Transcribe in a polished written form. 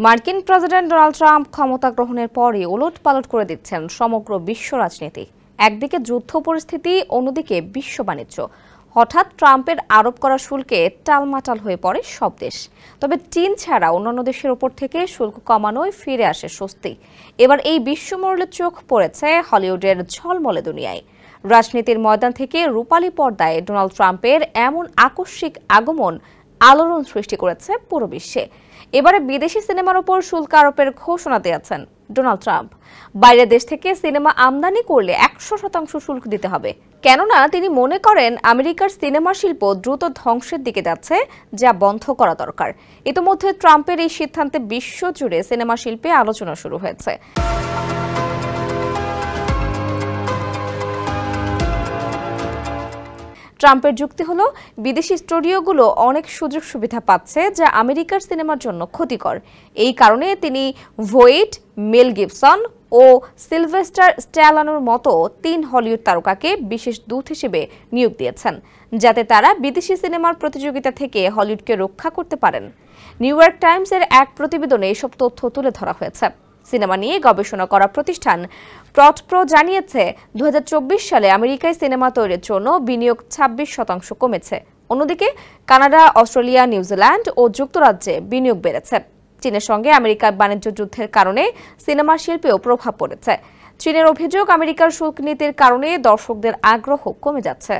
মার্কিন president Donald Trump ক্ষমতা গ্রহণের পরই ওলটপালট করে দিচ্ছেন সমগ্র বিশ্ব রাজনীতি। একদিকে যুদ্ধ পরিস্থিতি, অন্যদিকে বিশ্ব বাণিজ্য। হঠাৎ ট্রাম্পের আরোপ করা শুল্কে টালমাটাল হয়ে পড়ে সব দেশ। তবে চীন ছাড়া অন্যান্য দেশের ওপর থেকে শুল্ক কমানোয় ফিরে আসে স্বস্তি। এবার এই বিশ্বমহলের চোখ পড়েছে হলিউডের ঝলমলে দুনিয়ায়। রাজনীতির ময়দান থেকে রূপালী পর্দায় ডোনাল্ড ট্রাম্পের এমন আকস্মিক আগমন আলোড়ন সৃষ্টি করেছে পুরো বিশ্বে। এবারে বিদেশি সিনেমার উপর শুল্ক আরোপের ঘোষণা দিয়েছেন ডোনাল্ড ট্রাম্প। বাইরের দেশ থেকে সিনেমা আমদানি করলে 100% শুল্ক দিতে হবে, কেননা তিনি মনে করেন আমেরিকার সিনেমা শিল্প দ্রুত ধ্বংসের দিকে যাচ্ছে, যা বন্ধ করা দরকার। ইতিমধ্যে ট্রাম্পের এই সিদ্ধান্তে বিশ্বজুড়ে সিনেমা শিল্পে আলোচনা শুরু হয়েছে। ট্রাম্পের যুক্তি হলো, বিদেশি স্টুডিওগুলো অনেক সুযোগ সুবিধা পাচ্ছে যা আমেরিকার সিনেমার জন্য ক্ষতিকর। এই কারণে তিনি ভোয়েট, মেল গিবসন ও সিলভেস্টার স্ট্যালোনের মতো 3 হলিউড তারকাকে বিশেষ দূত হিসেবে নিয়োগ দিয়েছেন, যাতে তারা বিদেশি সিনেমার প্রতিযোগিতা থেকে হলিউডকে রক্ষা করতে পারেন। নিউ ইয়র্ক টাইমসের এক প্রতিবেদনে এসব তথ্য তুলে ধরা হয়েছে। সিনেমা নিয়ে গবেষণা করা প্রতিষ্ঠান প্রটপ্রো জানিয়েছে, 2024 সালে আমেরিকায় সিনেমা তৈরির জন্য বিনিয়োগ 26% কমেছে। অন্যদিকে কানাডা, অস্ট্রেলিয়া, নিউজিল্যান্ড ও যুক্তরাজ্যে বিনিয়োগ বেড়েছে। চীনের সঙ্গে আমেরিকার বাণিজ্য যুদ্ধের কারণে সিনেমা শিল্পেও প্রভাব পড়েছে। চীনের অভিযোগ, আমেরিকার শুল্ক নীতির কারণে দর্শকদের আগ্রহ কমে যাচ্ছে।